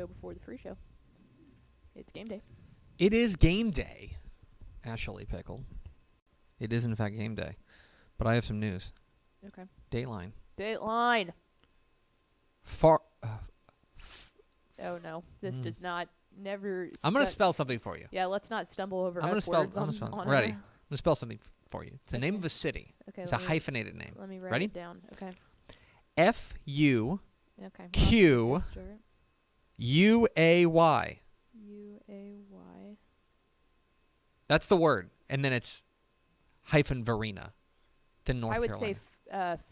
show before the free show. It's game day. It is game day, Ashley Pickle. It is, in fact, game day. But I have some news. Okay. Dateline. Dateline. Far. Oh, no. This does not, never. I'm going to spell something for you. Yeah, let's not stumble over I'm going to spell. Ready. I'm going to spell something for you. It's the name of a city. Okay. It's a hyphenated name. Let me write Ready? it down. Okay. F-U. Okay. Q. U-A-Y. U-A-Y. That's the word. And then it's hyphen Varina to North Carolina. I would say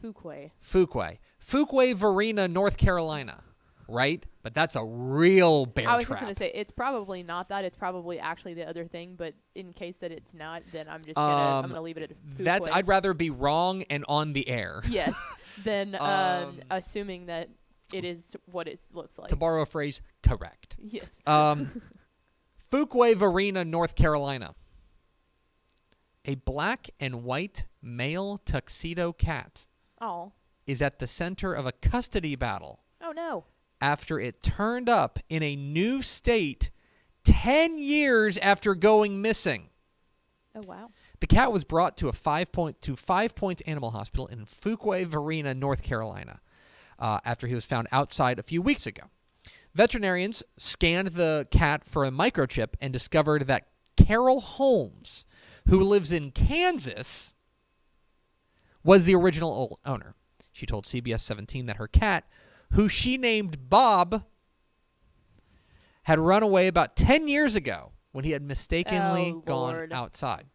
Fuquay. Fuquay, Varina, North Carolina. Right? But that's a real bear trap. I was just going to say, it's probably not that. It's probably actually the other thing. But in case that it's not, then I'm just going to leave it at Fuquay. I'd rather be wrong and on the air. Yes. Than assuming that it is what it looks like. To borrow a phrase, correct. Yes. Fuquay, Varina, North Carolina. A black and white male tuxedo cat is at the center of a custody battle. Oh, no. After it turned up in a new state 10 years after going missing. Oh, wow. The cat was brought to Five Points Animal Hospital in Fuquay, Varina, North Carolina, after he was found outside a few weeks ago. Veterinarians scanned the cat for a microchip and discovered that Carol Holmes, who lives in Kansas, was the original owner. She told CBS 17 that her cat, who she named Bob, had run away about 10 years ago when he had mistakenly gone outside.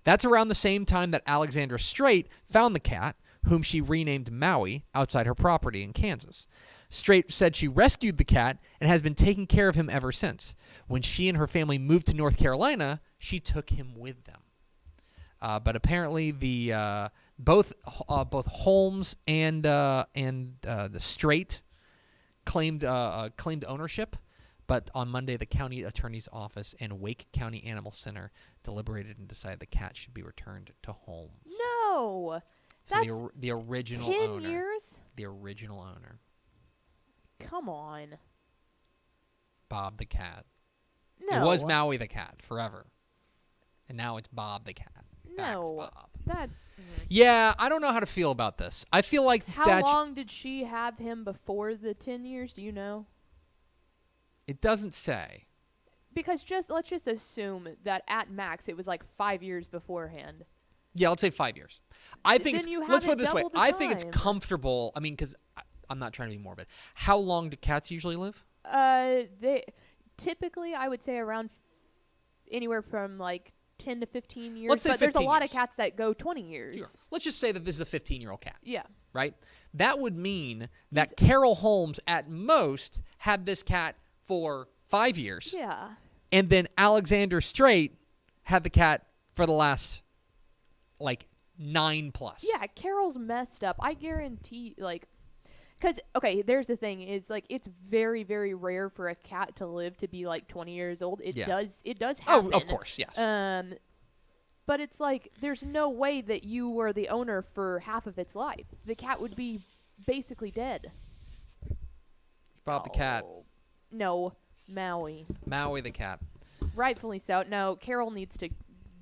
That's around the same time that Alexandra Strait found the cat, whom she renamed Maui, outside her property in Kansas. Strait said she rescued the cat and has been taking care of him ever since. When she and her family moved to North Carolina, she took him with them. But apparently, both Holmes and the Strait claimed ownership. But on Monday, the county attorney's office and Wake County Animal Center deliberated and decided the cat should be returned to Holmes. No, so that's the original 10 owner. years? The original owner. Come on. Bob the cat. No. It was Maui the cat forever. And now it's Bob the cat. No. Bob. Yeah, I don't know how to feel about this. I feel like how long did she have him before the 10 years? Do you know? It doesn't say. Because let's just assume that at max it was like 5 years beforehand. Yeah, let's say 5 years. I think let's put it this way. I think it's comfortable. I mean, because I'm not trying to be morbid. How long do cats usually live? They typically, I would say, around anywhere from like 10 to 15 years. Let's say but 15 there's a lot years. of cats that go 20 years. Sure. Let's just say that this is a 15-year-old cat. Yeah. Right? That would mean that Carol Holmes, at most, had this cat for 5 years. Yeah. And then Alexander Strait had the cat for the last, 9 plus. Yeah, Carol's messed up. I guarantee, because, okay, there's the thing, is, it's very, very rare for a cat to live to be, 20 years old. It does happen. Oh, of course, yes. But it's there's no way that you were the owner for half of its life. The cat would be basically dead. Bob the cat. No, Maui. Maui the cat. Rightfully so. No, Carol needs to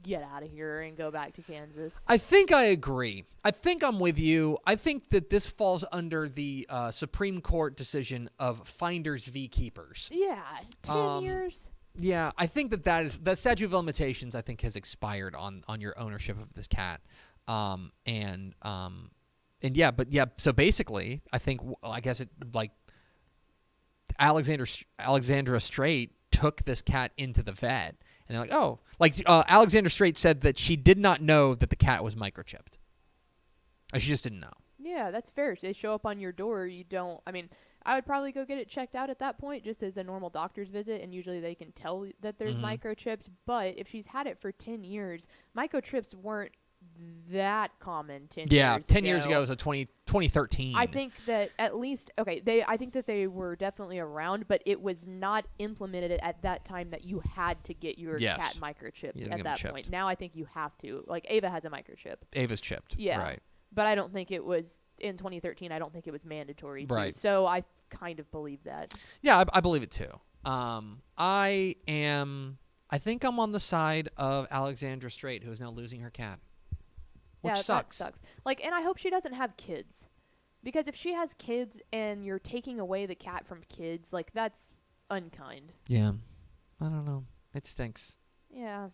get out of here and go back to Kansas. I think I agree. I think I'm with you. I think that this falls under the Supreme Court decision of Finders v. Keepers. Yeah, 10 years. Yeah, I think that statute of limitations, I think, has expired on your ownership of this cat. So basically, I think, I guess it, Alexandra Strait took this cat into the vet. And they're Alexandra Strait said that she did not know that the cat was microchipped. She just didn't know. Yeah, that's fair. They show up on your door. You don't. I mean, I would probably go get it checked out at that point, just as a normal doctor's visit, and usually they can tell that there's microchips. But if she's had it for 10 years, microchips weren't that common 10 years ago. Yeah, 10 years ago was 2013. I think that at least, I think that they were definitely around, but it was not implemented at that time that you had to get your cat microchipped at that point. Now I think you have to. Ava has a microchip. Ava's chipped. Yeah. Right. But I don't think it was in 2013. I don't think it was mandatory. Right. So I kind of believe that. Yeah, I believe it too. I think I'm on the side of Alexandra Strait, who is now losing her cat. Which sucks. That sucks. Like, and I hope she doesn't have kids. Because if she has kids and you're taking away the cat from kids, like, that's unkind. Yeah. I don't know. It stinks. Yeah.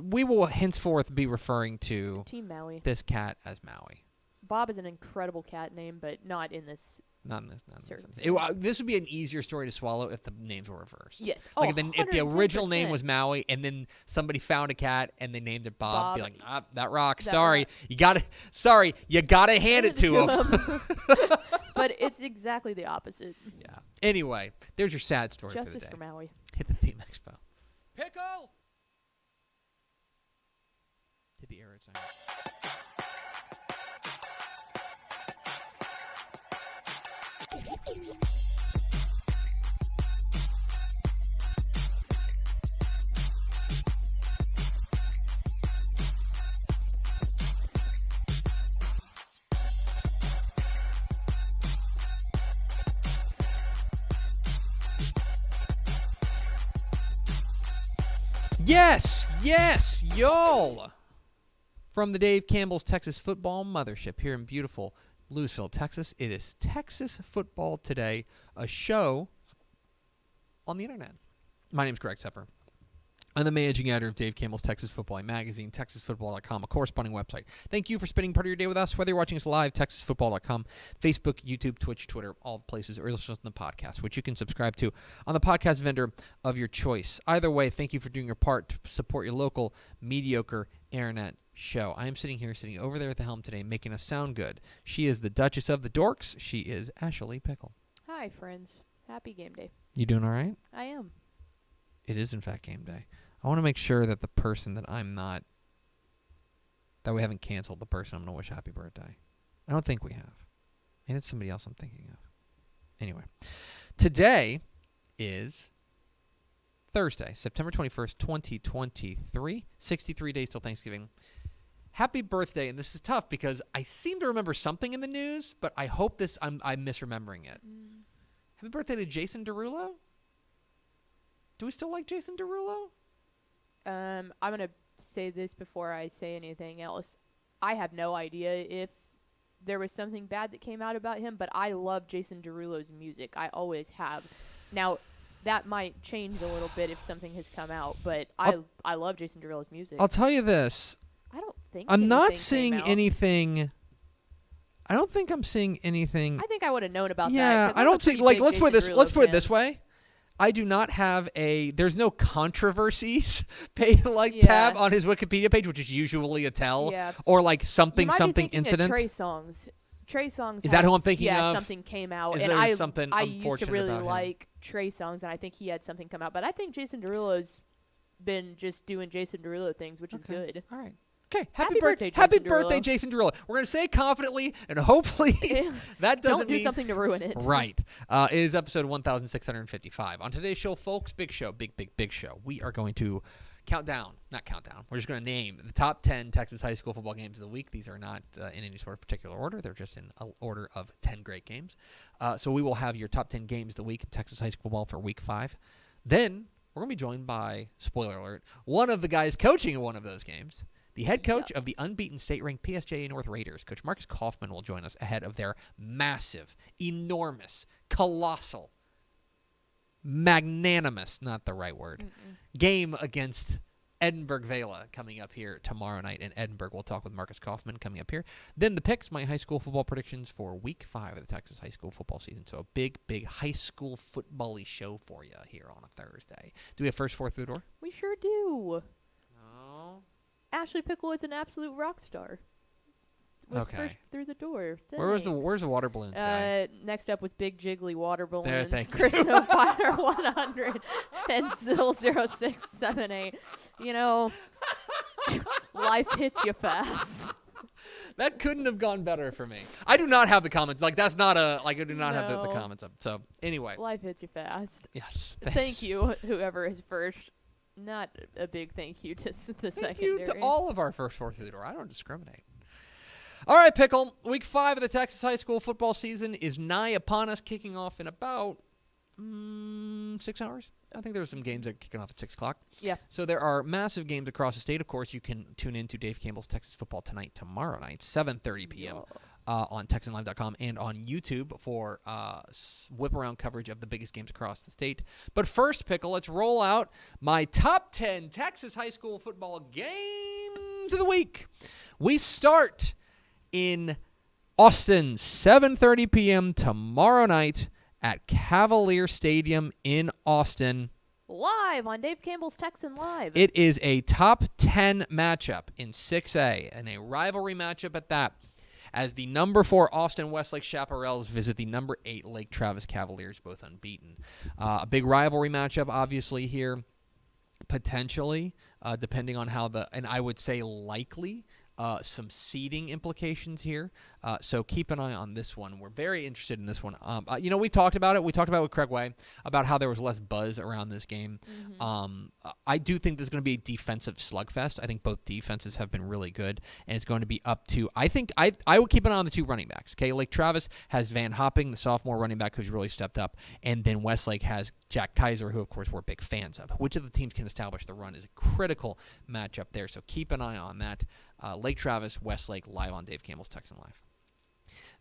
We will henceforth be referring to Team Maui. this cat as Maui. Bob is an incredible cat name, but not in this. Not in this. Circumstance. This would be an easier story to swallow if the names were reversed. Yes. Like if the original name was Maui, and then somebody found a cat and they named it Bob. Be like, that rocks. Sorry, you gotta hand it to him. But it's exactly the opposite. Yeah. Anyway, there's your sad story Justice for the day. for Maui. Hit the theme expo. Pickle. Hit the arrow sign. Yes, y'all. From the Dave Campbell's Texas Football Mothership here in beautiful Louisville, Texas, it is Texas Football Today, a show on the internet. My name is Greg Tepper. I'm the managing editor of Dave Campbell's Texas Football magazine, TexasFootball.com, a corresponding website. Thank you for spending part of your day with us, whether you're watching us live, TexasFootball.com, Facebook, YouTube, Twitch, Twitter, all the places, or listening to the podcast, which you can subscribe to on the podcast vendor of your choice. Either way, thank you for doing your part to support your local mediocre internet show. I am sitting over there at the helm today, making us sound good. She is the Duchess of the Dorks. She is Ashley Pickle. Hi, friends. Happy game day. You doing all right? I am. It is, in fact, game day. I want to make sure that the person that I'm not, that we haven't canceled the person I'm going to wish happy birthday. I don't think we have. And it's somebody else I'm thinking of. Anyway, today is Thursday, September 21st, 2023. 63 days till Thanksgiving. Happy birthday. And this is tough because I seem to remember something in the news, but I hope I'm misremembering it. Happy birthday to Jason Derulo. Do we still like Jason Derulo? I'm going to say this before I say anything else. I have no idea if there was something bad that came out about him, but I love Jason Derulo's music. I always have. Now, that might change a little bit if something has come out, but I love Jason Derulo's music. I'll tell you this. I don't think I'm not seeing anything. I don't think I'm seeing anything. I think I would have known about that. Yeah, I don't think, like, let's put it this way. I do not have there's no controversies tab on his Wikipedia page, which is usually a tell, or like something incident. Trey Songz. Is that who I'm thinking of? Yeah, something came out. Is and there something I unfortunate used to really about like Trey Songz, and I think he had something come out. But I think Jason Derulo's been just doing Jason Derulo things, which is good. All right. Okay, happy birthday, Jason Derulo. We're going to say it confidently, and hopefully that doesn't Don't do something to ruin it. Right. It is episode 1655. On today's show, folks, big show, big show. We are going to not countdown. We're just going to name the top 10 Texas high school football games of the week. These are not in any sort of particular order. They're just in an order of 10 great games. So we will have your top 10 games of the week in Texas high school football for week 5. Then we're going to be joined by, spoiler alert, one of the guys coaching in one of those games. The head coach of the unbeaten state-ranked PSJA North Raiders, Coach Marcus Kauffman, will join us ahead of their massive, enormous, colossal, magnanimous, not the right word, game against Edinburgh Vela coming up here tomorrow night in Edinburgh. We'll talk with Marcus Kauffman coming up here. Then the picks, my high school football predictions for week 5 of the Texas high school football season. So a big high school football-y show for you here on a Thursday. Do we have first, fourth through the door? We sure do. Oh. Ashley Pickle is an absolute rock star. Was first through the door. Where's the water balloons guy? Next up was Big Jiggly Water Balloons. There, thank Chris O'Fire 100 and Zill 0678. You know, life hits you fast. That couldn't have gone better for me. I do not have the comments. Like, that's not I do not have the comments up. So, anyway. Life hits you fast. Yes. Thank you, whoever is first. Not a big thank you to the secondary. Thank you to all of our first, fourth through the door. I don't discriminate. All right, Pickle. Week 5 of the Texas high school football season is nigh upon us, kicking off in about 6 hours. I think there are some games that are kicking off at 6 o'clock. Yeah. So there are massive games across the state. Of course, you can tune in to Dave Campbell's Texas Football Tonight tomorrow night, 7:30 p.m. On TexanLive.com and on YouTube for whip-around coverage of the biggest games across the state. But first, Pickle, let's roll out my top 10 Texas high school football games of the week. We start in Austin, 7:30 p.m. tomorrow night at Cavalier Stadium in Austin. Live on Dave Campbell's Texan Live. It is a top 10 matchup in 6A and a rivalry matchup at that, as the number 4 Austin Westlake Chaparrals visit the number 8 Lake Travis Cavaliers, both unbeaten. A big rivalry matchup, obviously, here, potentially, depending on how and I would say likely, some seeding implications here. So keep an eye on this one. We're very interested in this one. We talked about it. We talked about it with Craig Way about how there was less buzz around this game. I do think there's going to be a defensive slugfest. I think both defenses have been really good, and it's going to be up to, I would keep an eye on the 2 running backs. Okay, Lake Travis has Van Hopping, the sophomore running back who's really stepped up, and then Westlake has Jack Kaiser, who, of course, we're big fans of. Which of the teams can establish the run is a critical matchup there, so keep an eye on that. Lake Travis, Westlake, live on Dave Campbell's Texan Live.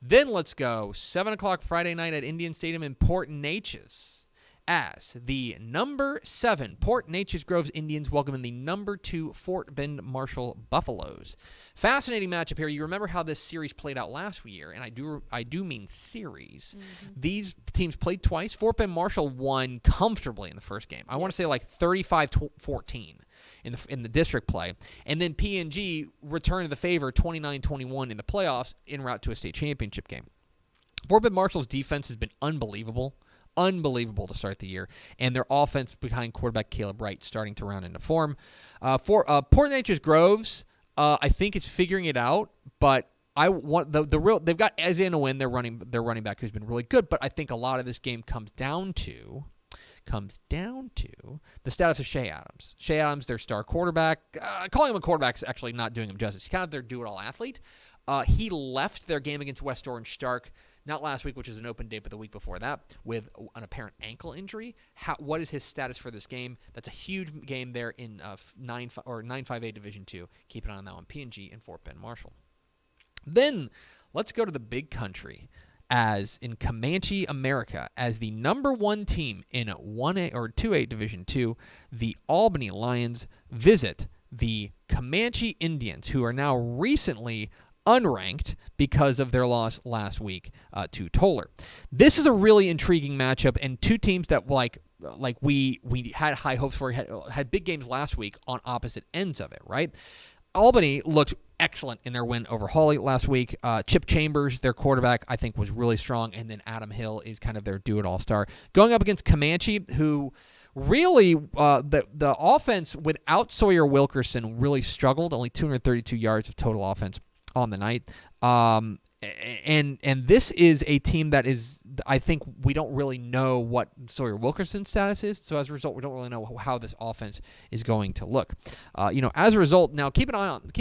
Then let's go 7 o'clock Friday night at Indian Stadium in Port Neches, as the number 7 Port Neches Groves Indians welcome in the number 2 Fort Bend Marshall Buffaloes. Fascinating matchup here. You remember how this series played out last year, and I do mean series. These teams played twice. Fort Bend Marshall won comfortably in the first game. I want to say like 35-14. In the district play. And then PNG returned the favor 29-21 in the playoffs en route to a state championship game. Fort Bend Marshall's defense has been unbelievable to start the year, and their offense behind quarterback Caleb Wright starting to round into form. For Port Neches Groves, I think it's figuring it out, but I want they've got Isaiah Nguyen, their running back, who's been really good, but I think a lot of this game comes down to the status of Shea Adams. Shea Adams, their star quarterback. Calling him a quarterback is actually not doing him justice. He's kind of their do-it-all athlete. He left their game against West Orange Stark, not last week, which is an open date, but the week before that, with an apparent ankle injury. What is his status for this game? That's a huge game there in 9-5A Division II. Keep an eye on that one. PNG and Fort Bend Marshall. Then let's go to the big country, as in Comanche, America, as the number 1 team in 1A or 2A Division II, the Albany Lions visit the Comanche Indians, who are now recently unranked because of their loss last week to Toller. This is a really intriguing matchup, and 2 teams that we had high hopes for, had big games last week on opposite ends of it, right? Albany looked excellent in their win over Hawley last week. Chip Chambers, their quarterback, I think was really strong, and then Adam Hill is kind of their do-it-all star. Going up against Comanche, who really, the offense without Sawyer Wilkerson really struggled, only 232 yards of total offense on the night. And this is a team that is, I think we don't really know what Sawyer Wilkerson's status is, so as a result, we don't really know how this offense is going to look. As a result, now keep an eye on,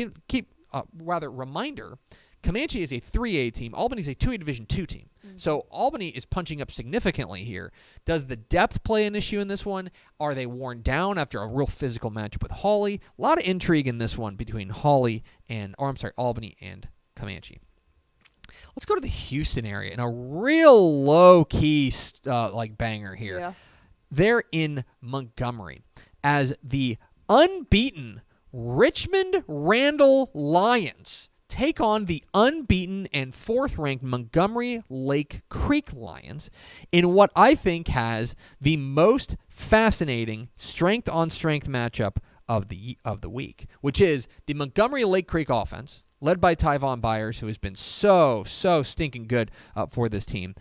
reminder, Comanche is a 3A team. Albany's a 2A Division II team. So Albany is punching up significantly here. Does the depth play an issue in this one? Are they worn down after a real physical matchup with Hawley? A lot of intrigue in this one between Albany and Comanche. Let's go to the Houston area in a real low-key banger here. Yeah. They're in Montgomery as the unbeaten Richmond Randall Lions take on the unbeaten and 4th-ranked Montgomery Lake Creek Lions in what I think has the most fascinating strength-on-strength matchup of the week, which is the Montgomery Lake Creek offense, led by Tyvon Byers, who has been so stinking good for this team,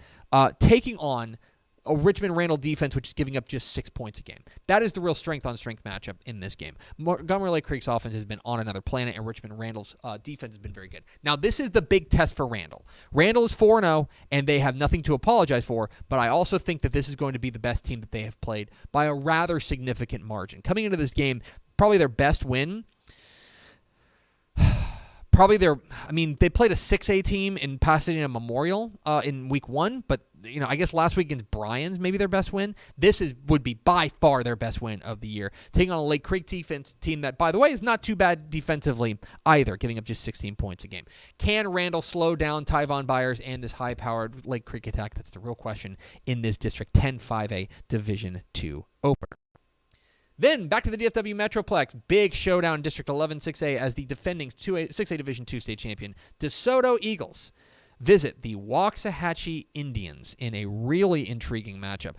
taking on a Richmond Randall defense, which is giving up just 6 points a game. That is the real strength-on-strength matchup in this game. Montgomery Lake Creek's offense has been on another planet, and Richmond Randall's defense has been very good. Now, this is the big test for Randall. Randall is 4-0, and they have nothing to apologize for, but I also think that this is going to be the best team that they have played by a rather significant margin. Coming into this game, probably their best win, probably they played a 6A team in Pasadena Memorial in week 1, but I guess last week against Bryan's maybe their best win. This would be by far their best win of the year, taking on a Lake Creek defense team that, by the way, is not too bad defensively either, giving up just 16 points a game. Can Randall slow down Tyvon Byers and this high-powered Lake Creek attack? That's the real question in this District 10 5A Division II opener. Then, back to the DFW Metroplex. Big showdown, District 11 6A, as the defending 6A Division II state champion, DeSoto Eagles, visit the Waxahachie Indians in a really intriguing matchup.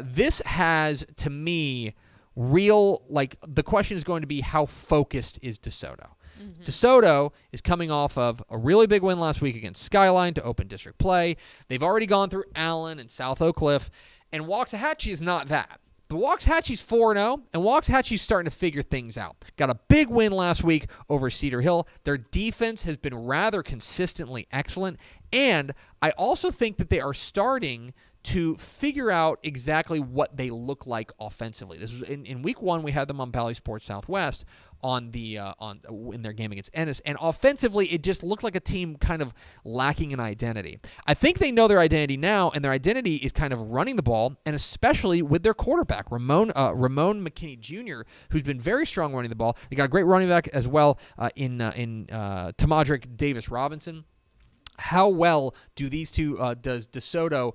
This has, to me, the question is going to be, how focused is DeSoto? Mm-hmm. DeSoto is coming off of a really big win last week against Skyline to open district play. They've already gone through Allen and South Oak Cliff, and Waxahachie is not that. The Waxahachie's 4-0, and Waxahachie's starting to figure things out. Got a big win last week over Cedar Hill. Their defense has been rather consistently excellent, and I also think that they are starting to figure out exactly what they look like offensively. This was in week 1. We had them on Valley Sports Southwest in their game against Ennis, and offensively it just looked like a team kind of lacking an identity. I think they know their identity now, and their identity is kind of running the ball, and especially with their quarterback Ramon McKinney Jr., who's been very strong running the ball. They got a great running back as well in Tamadrick Davis Robinson. How well do these two, does DeSoto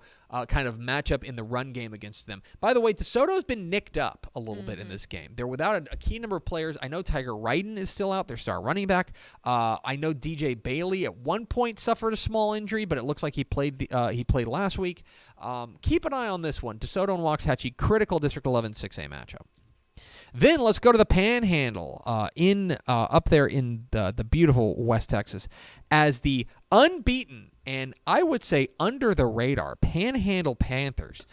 kind of match up in the run game against them? By the way, DeSoto's been nicked up a little bit in this game. They're without a key number of players. I know Tiger Ryden is still out, their star running back. I know DJ Bailey at one point suffered a small injury, but it looks like he played last week. Keep an eye on this one. DeSoto and Waxahachie, critical District 11 6A matchup. Then let's go to the Panhandle up there in the beautiful West Texas, as the unbeaten and I would say under the radar Panhandle Panthers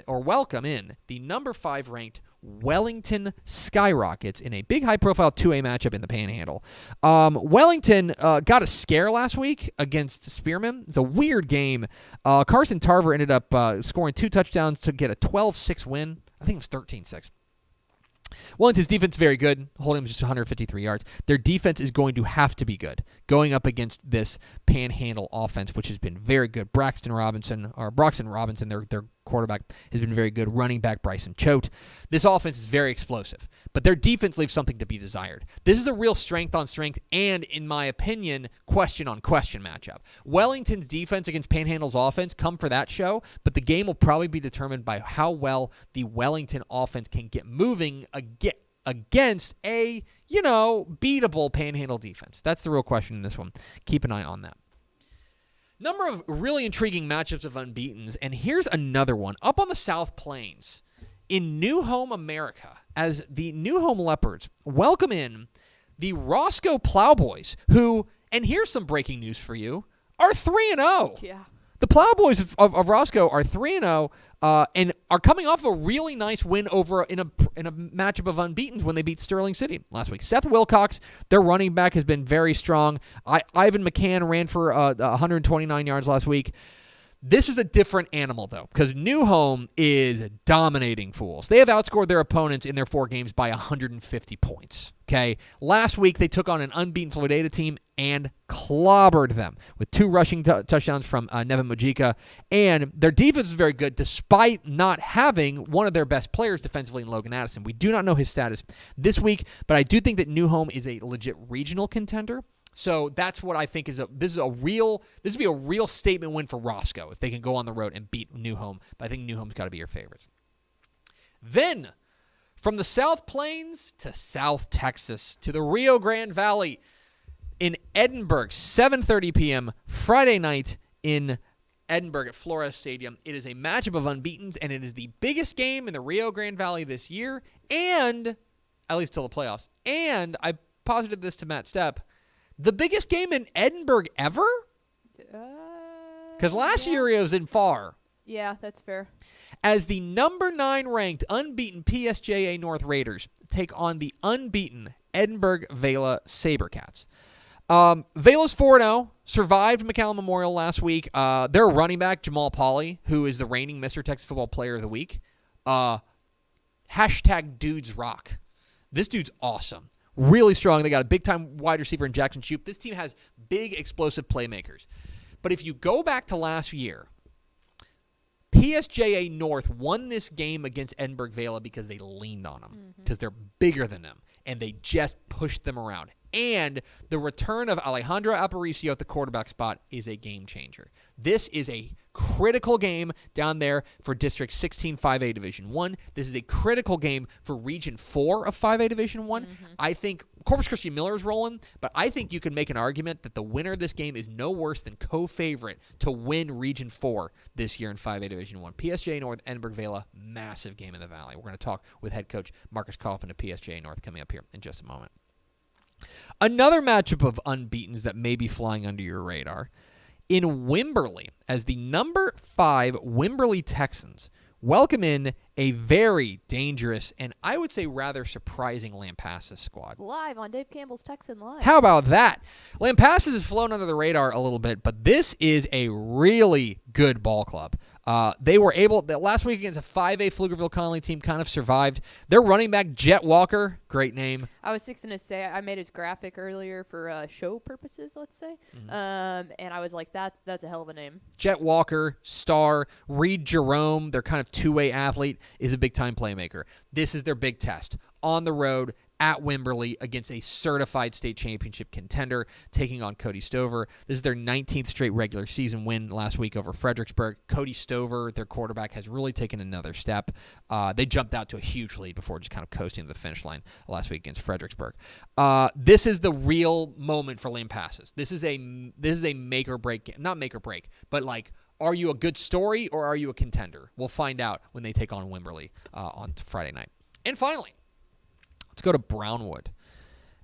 welcome in the number 5 ranked Wellington Skyrockets in a big high-profile 2A matchup in the Panhandle. Wellington got a scare last week against Spearman. It's a weird game. Carson Tarver ended up scoring 2 touchdowns to get a 12-6 win. I think it was 13-6. Wellington's defense is very good, holding them just 153 yards. Their defense is going to have to be good going up against this Panhandle offense, which has been very good. Broxton Robinson, their quarterback, has been very good. Running back Bryson Choate. This offense is very explosive, but their defense leaves something to be desired. This is a real strength on strength and, in my opinion, question on question matchup. Wellington's defense against Panhandle's offense come for that show, but the game will probably be determined by how well the Wellington offense can get moving against a, beatable Panhandle defense. That's the real question in this one. Keep an eye on that. Number of really intriguing matchups of unbeatens, and here's another one. Up on the South Plains, in New Home, America, as the New Home Leopards welcome in the Roscoe Plowboys, who, and here's some breaking news for you, are 3-0. Yeah. The Plowboys of Roscoe are 3-0 and are coming off a really nice win over in a matchup of unbeatens when they beat Sterling City last week. Seth Wilcox, their running back, has been very strong. Ivan McCann ran for 129 yards last week. This is a different animal, though, because New Home is dominating fools. They have outscored their opponents in their 4 games by 150 points. Okay, last week they took on an unbeaten Florida team and clobbered them with 2 rushing touchdowns from Nevin Mujica. And their defense is very good, despite not having one of their best players defensively in Logan Addison. We do not know his status this week, but I do think that New Home is a legit regional contender. So that's what I think this would be a real statement win for Roscoe if they can go on the road and beat New Home. But I think New Home's got to be your favorites. Then, from the South Plains to South Texas to the Rio Grande Valley in Edinburgh, 7:30 p.m. Friday night in Edinburgh at Flores Stadium. It is a matchup of unbeatens, and it is the biggest game in the Rio Grande Valley this year, and at least till the playoffs. And I posited this to Matt Stepp. The biggest game in Edinburgh ever? Because last year it was in Farr. Yeah, that's fair. As the number 9 ranked unbeaten PSJA North Raiders take on the unbeaten Edinburgh Vela Sabercats. Vela's 4-0, survived McAllen Memorial last week. Their running back, Jamal Pauly, who is the reigning Mr. Texas Football Player of the Week. #DudesRock. This dude's awesome. Really strong. They got a big-time wide receiver in Jackson Shoup. This team has big, explosive playmakers. But if you go back to last year, PSJA North won this game against Edinburgh Vela because they leaned on them, because they're bigger than them, and they just pushed them around. And the return of Alejandro Aparicio at the quarterback spot is a game changer. This is a critical game down there for District 16 5A Division 1. This is a critical game for Region 4 of 5A Division 1. I think Corpus Christi Miller is rolling, but I think you can make an argument that the winner of this game is no worse than co-favorite to win Region 4 this year in 5A Division 1. PSJA North, Edinburgh Vela, massive game in the Valley. We're going to talk with head coach Marcus Kauffman of PSJA North coming up here in just a moment. Another matchup of unbeatens that may be flying under your radar. In Wimberley, as the number 5 Wimberley Texans welcome in a very dangerous and I would say rather surprising Lampasas squad. Live on Dave Campbell's Texan Live. How about that? Lampasas has flown under the radar a little bit, but this is a really good ball club. They were able, last week against a 5A Pflugerville Connolly team, kind of survived. Their running back, Jet Walker, great name. I was just going to say, I made his graphic earlier for show purposes, let's say. And I was like, that's a hell of a name. Jet Walker, star. Reed Jerome, their kind of two-way athlete, is a big-time playmaker. This is their big test. On the road, at Wimberley against a certified state championship contender, taking on Cody Stover. This is their 19th straight regular season win last week over Fredericksburg. Cody Stover, their quarterback, has really taken another step. They jumped out to a huge lead before just kind of coasting to the finish line last week against Fredericksburg. This is the real moment for Lampasas. This is a make or break game. Not make or break, but like, are you a good story or are you a contender? We'll find out when they take on Wimberley on Friday night. And finally, let's go to Brownwood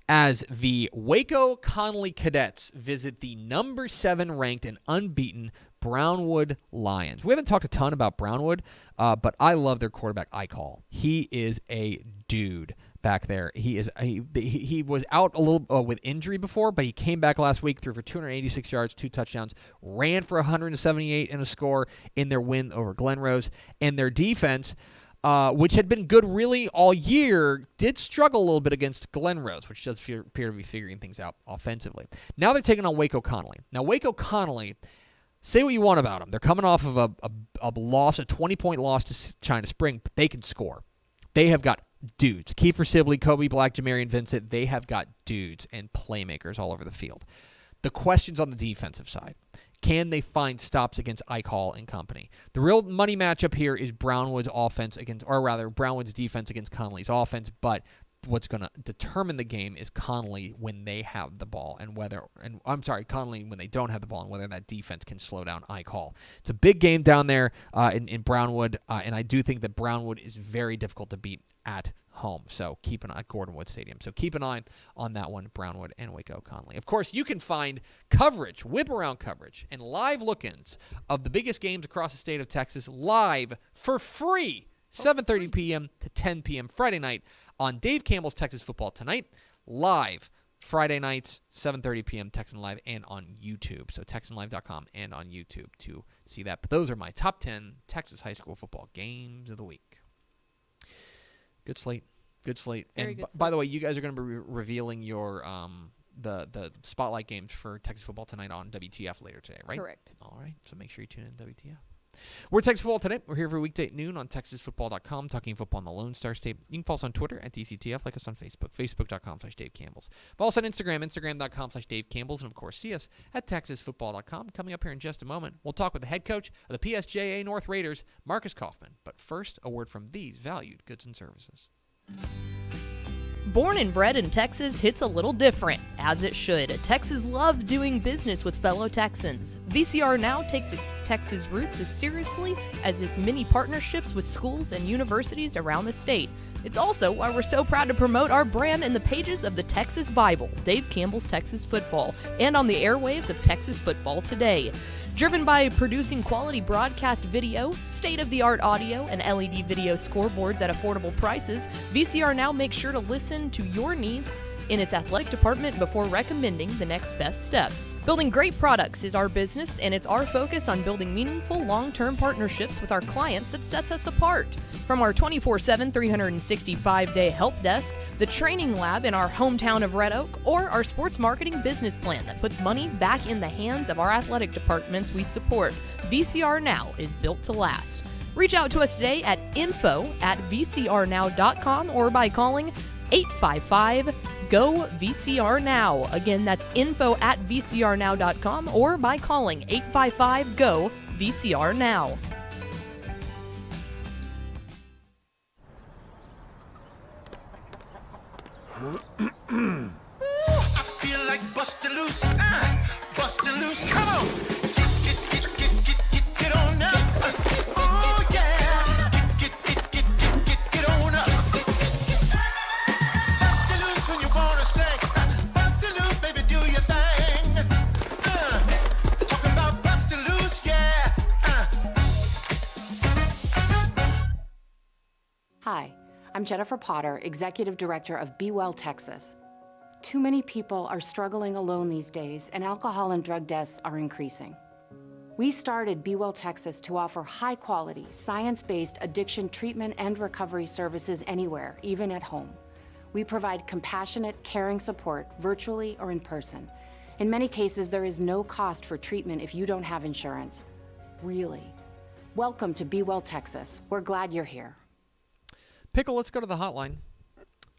as the Waco Connolly Cadets visit the number 7 ranked and unbeaten Brownwood Lions. We haven't talked a ton about Brownwood, but I love their quarterback, Icall. He is a dude back there. He was out a little with injury before, but he came back last week, threw for 286 yards, 2 touchdowns, ran for 178 and a score in their win over Glen Rose, and their defense, which had been good really all year, did struggle a little bit against Glen Rose, which does appear to be figuring things out offensively. Now they're taking on Waco Connolly. Now, Waco Connolly, say what you want about them. They're coming off of a loss, a 20-point loss to China Spring, but they can score. They have got dudes. Kiefer Sibley, Kobe Black, Jamarian Vincent, they have got dudes and playmakers all over the field. The question's on the defensive side. Can they find stops against Icall and company? The real money matchup here is Brownwood's Brownwood's defense against Connolly's offense, but what's going to determine the game is Connolly when they have the ball Connolly when they don't have the ball and whether that defense can slow down Icall. It's a big game down there in Brownwood, and I do think that Brownwood is very difficult to beat at home. So keep an eye at Gordonwood Stadium. So keep an eye on that one, Brownwood and Waco Connolly. Of course, you can find coverage, whip-around coverage, and live look-ins of the biggest games across the state of Texas live for free, 7:30 p.m. to 10 p.m. Friday night on Dave Campbell's Texas Football Tonight, live Friday nights, 7:30 p.m. Texan Live, and on YouTube. So TexanLive.com and on YouTube to see that. But those are my top 10 Texas high school football games of the week. Good slate. And by the way, you guys are going to be revealing your the spotlight games for Texas Football Tonight on WTF later today, right? Correct. All right. So make sure you tune in to WTF. We're Texas Football Tonight. We're here every weekday at noon on TexasFootball.com, talking football on the Lone Star State. You can follow us on Twitter at TCTF, like us on Facebook, Facebook.com/Dave Campbells. Follow us on Instagram, Instagram.com/Dave Campbells, and of course, see us at TexasFootball.com. Coming up here in just a moment, we'll talk with the head coach of the PSJA North Raiders, Marcus Kauffman. But first, a word from these valued goods and services. Born and bred in Texas hits a little different, as it should. Texas loves doing business with fellow Texans. VCR now takes its Texas roots as seriously as its many partnerships with schools and universities around the state. It's also why we're so proud to promote our brand in the pages of the Texas Bible, Dave Campbell's Texas Football, and on the airwaves of Texas Football Today. Driven by producing quality broadcast video, state-of-the-art audio, and LED video scoreboards at affordable prices, VCR now makes sure to listen to your needs in its athletic department before recommending the next best steps. Building great products is our business, and it's our focus on building meaningful, long-term partnerships with our clients that sets us apart. From our 24/7, 365-day help desk, the training lab in our hometown of Red Oak, or our sports marketing business plan that puts money back in the hands of our athletic departments we support, VCR Now is built to last. Reach out to us today at info@vcrnow.com or by calling 855-GO-VCR-NOW. Again, that's info@vcrnow.com or by calling 855-GO-VCR-NOW. I feel like bustin' loose, bustin' loose. Come on, get on up. Oh yeah, get on up. Bustin' loose when you wanna sing. Bustin' loose, baby, do your thing. Talking about bustin' loose, yeah. Hi, I'm Jennifer Potter, Executive Director of Be Well Texas. Too many people are struggling alone these days, and alcohol and drug deaths are increasing. We started Be Well Texas to offer high-quality, science-based addiction treatment and recovery services anywhere, even at home. We provide compassionate, caring support virtually or in person. In many cases, there is no cost for treatment if you don't have insurance. Really. Welcome to Be Well Texas. We're glad you're here. Pickle, let's go to the hotline.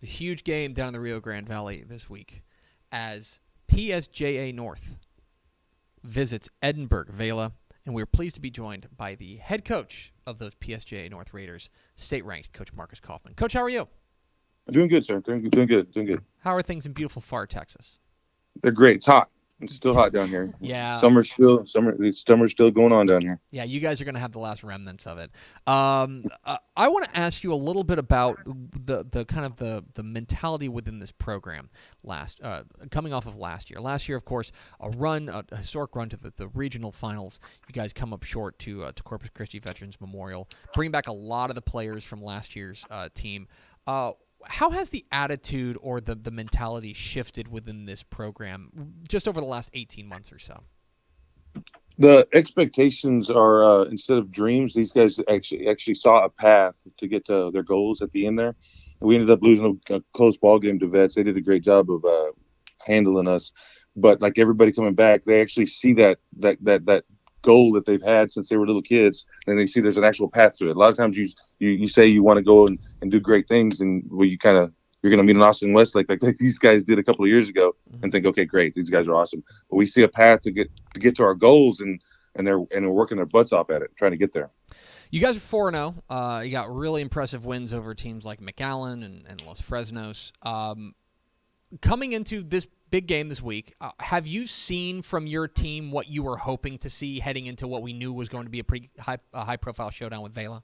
A huge game down in the Rio Grande Valley this week as PSJA North visits Edinburgh Vela, and we're pleased to be joined by the head coach of those PSJA North Raiders, state-ranked Coach Marcus Kauffman. Coach, how are you? I'm doing good, sir. Doing good. How are things in beautiful Pharr, Texas? They're great. It's hot. It's still hot down here. Yeah. Summer's still going on down here. Yeah, you guys are going to have the last remnants of it. I want to ask you a little bit about the kind of the mentality within this program coming off of last year. Last year, of course, a historic run to the regional finals. You guys come up short to Corpus Christi Veterans Memorial, bring back a lot of the players from last year's team. How has the attitude or the mentality shifted within this program just over the last 18 months or so? The expectations are instead of dreams, these guys actually saw a path to get to their goals at the end there. We ended up losing a close ball game to Vets. They did a great job of handling us, but like everybody coming back, they actually see that goal that they've had since they were little kids, and they see there's an actual path to it. A lot of times you say you want to go and do great things, and you're going to meet an Austin Westlake like these guys did a couple of years ago, and think, okay, great, these guys are awesome. But we see a path to get to our goals, and they're working their butts off at it, trying to get there. You guys are 4-0. You got really impressive wins over teams like McAllen and Los Fresnos. Coming into this big game this week, have you seen from your team what you were hoping to see heading into what we knew was going to be a pretty high-profile showdown with Vela?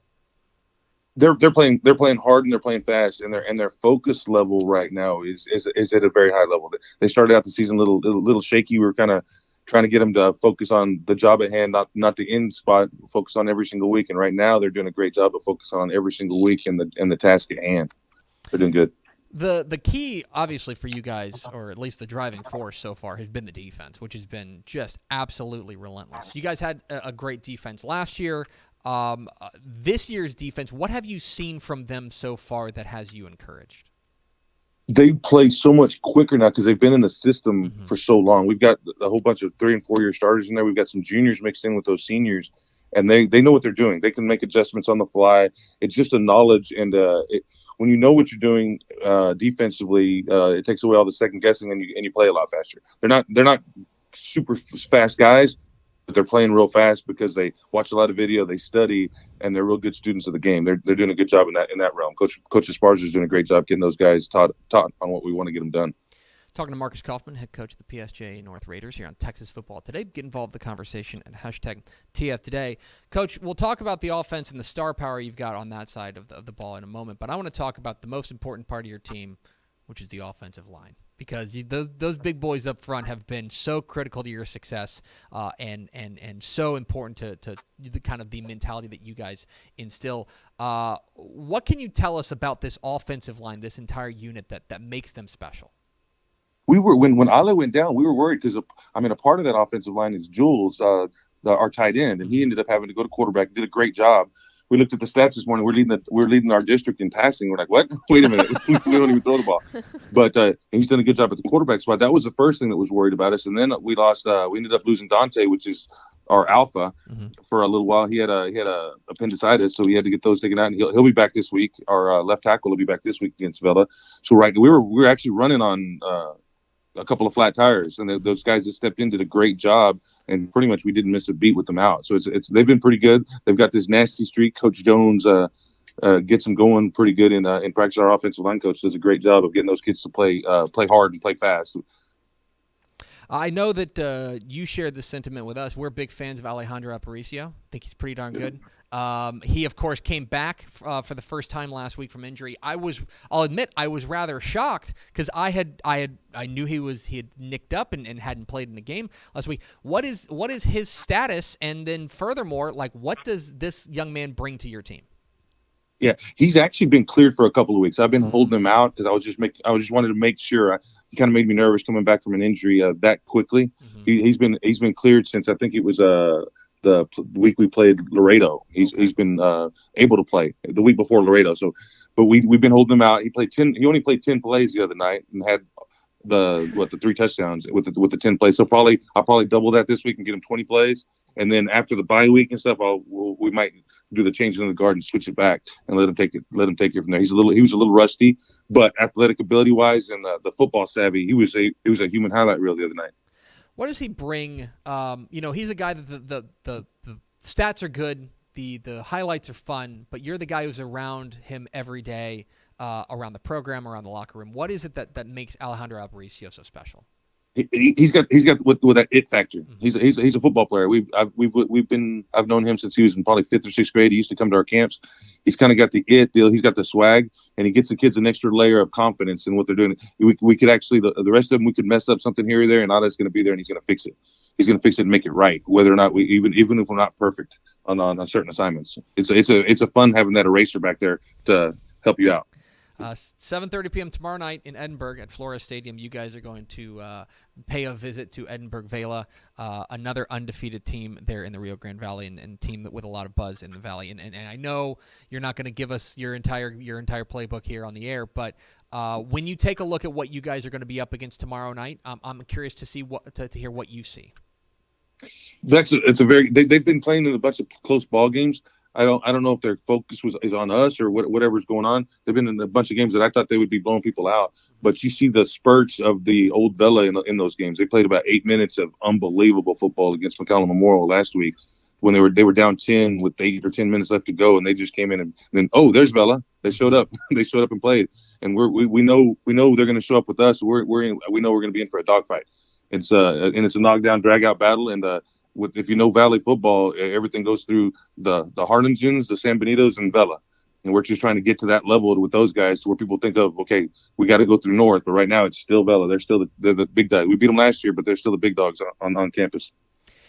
They're playing hard and they're playing fast, and their focus level right now is at a very high level. They started out the season a little shaky. We were kind of trying to get them to focus on the job at hand, not the end spot. Focus on every single week, and right now they're doing a great job of focusing on every single week and the task at hand. They're doing good. The key, obviously, for you guys, or at least the driving force so far, has been the defense, which has been just absolutely relentless. You guys had a great defense last year. This year's defense, what have you seen from them so far that has you encouraged? They play so much quicker now because they've been in the system for so long. We've got a whole bunch of 3- and 4-year starters in there. We've got some juniors mixed in with those seniors, and they know what they're doing. They can make adjustments on the fly. It's just a knowledge, and when you know what you're doing defensively, it takes away all the second guessing, and you play a lot faster. They're not super fast guys, but they're playing real fast because they watch a lot of video, they study, and they're real good students of the game. They're doing a good job in that realm. Coach Esparza is doing a great job getting those guys taught on what we want to get them done. Talking to Marcus Kauffman, head coach of the PSJA North Raiders here on Texas Football Today. Get involved in the conversation at hashtag TF Today. Coach, we'll talk about the offense and the star power you've got on that side of the ball in a moment, but I want to talk about the most important part of your team, which is the offensive line, because those big boys up front have been so critical to your success and so important to the kind of the mentality that you guys instill. What can you tell us about this offensive line, this entire unit that makes them special? we were when Ale went down, we were worried because a part of that offensive line is Jules, our tight end, and he ended up having to go to quarterback. Did a great job. We looked at the stats this morning. We're leading our district in passing. We're like, what? Wait a minute, we don't even throw the ball. But he's done a good job at the quarterback spot. That was the first thing that was worried about us. And then we lost. We ended up losing Dante, which is our alpha, for a little while. He had a appendicitis, so we had to get those taken out. And he'll be back this week. Our left tackle will be back this week against Vela. So we were actually running on a couple of flat tires, and those guys that stepped in did a great job, and pretty much we didn't miss a beat with them out. So they've been pretty good. They've got this nasty streak. Coach Jones gets them going pretty good in practice. Our offensive line coach does a great job of getting those kids to play hard and play fast. I know that you shared this sentiment with us. We're big fans of Alejandro Aparicio. I think he's pretty darn good. He, of course, came back for the first time last week from injury. I'll admit, I was rather shocked because I knew he had nicked up and hadn't played in the game last week. What is his status? And then furthermore, like, what does this young man bring to your team? Yeah, he's actually been cleared for a couple of weeks. I've been holding him out because I just wanted to make sure. He kind of made me nervous coming back from an injury that quickly. He's been cleared since I think it was the week we played Laredo. He's been able to play the week before Laredo. So, but we've been holding him out. He only played 10 plays the other night and had the 3 touchdowns with the 10 plays. So I'll probably double that this week and get him 20 plays. And then after the bye week and stuff, we might do the change in the guard and switch it back and let him take it from there. He was a little rusty, but athletic ability wise and the football savvy, he was a human highlight reel the other night. What does he bring? He's a guy that the stats are good, the highlights are fun, but you're the guy who's around him every day, around the program, around the locker room. What is it that makes Alejandro Aparicio so special? He's got with that it factor. He's a football player. I've known him since he was in probably 5th or 6th grade. He used to come to our camps. He's kind of got the it deal. He's got the swag, and he gets the kids an extra layer of confidence in what they're doing. We could actually the rest of them, we could mess up something here or there, and Ada's going to be there and he's going to fix it. He's going to fix it and make it right, whether or not even if we're not perfect on certain assignments. It's a fun having that eraser back there to help you out. 7:30 p.m. tomorrow night in Edinburgh at Flora Stadium. You guys are going to pay a visit to Edinburgh Vela, another undefeated team there in the Rio Grande Valley, and team with a lot of buzz in the valley. And I know you're not going to give us your entire playbook here on the air, but when you take a look at what you guys are going to be up against tomorrow night, I'm curious to see to hear what you see. They've been playing in a bunch of close ball games. I don't know if their focus is on us or whatever's going on. They've been in a bunch of games that I thought they would be blowing people out, but you see the spurts of the old Vela in those games. They played about 8 minutes of unbelievable football against McCallum Memorial last week when they were down 10 with 8 or 10 minutes left to go, and they just came in and then there's Vela. They showed up. They showed up and played, and we know they're going to show up with us. We know we're going to be in for a dogfight. It's a knockdown, drag out battle, and if you know Valley football, everything goes through the Harlingens, the San Benitos, and Vela. And we're just trying to get to that level with those guys where people think of, okay, we got to go through North. But right now it's still Vela. They're the big dogs. We beat them last year, but they're still the big dogs on campus.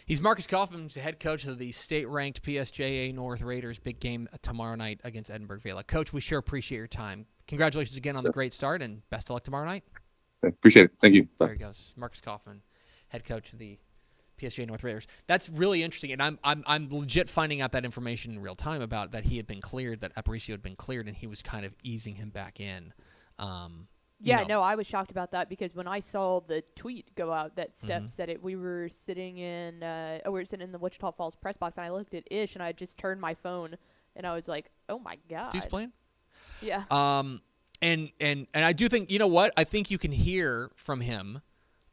He's Marcus Kauffman, who's the head coach of the state-ranked PSJA North Raiders. Big game tomorrow night against Edinburgh Vela. Coach, we sure appreciate your time. Congratulations again on the great start, and best of luck tomorrow night. Appreciate it. Thank you. Bye. There he goes. Marcus Kauffman, head coach of the PSJA North Raiders. That's really interesting, and I'm legit finding out that information in real time about that he had been cleared, that Aparicio had been cleared, and he was kind of easing him back in. I was shocked about that because when I saw the tweet go out that Steph said it, we were sitting in the Wichita Falls press box, and I looked at Ish, and I just turned my phone, and I was like, oh my god, Steve's playing. Yeah. And I do think, you know what? I think you can hear from him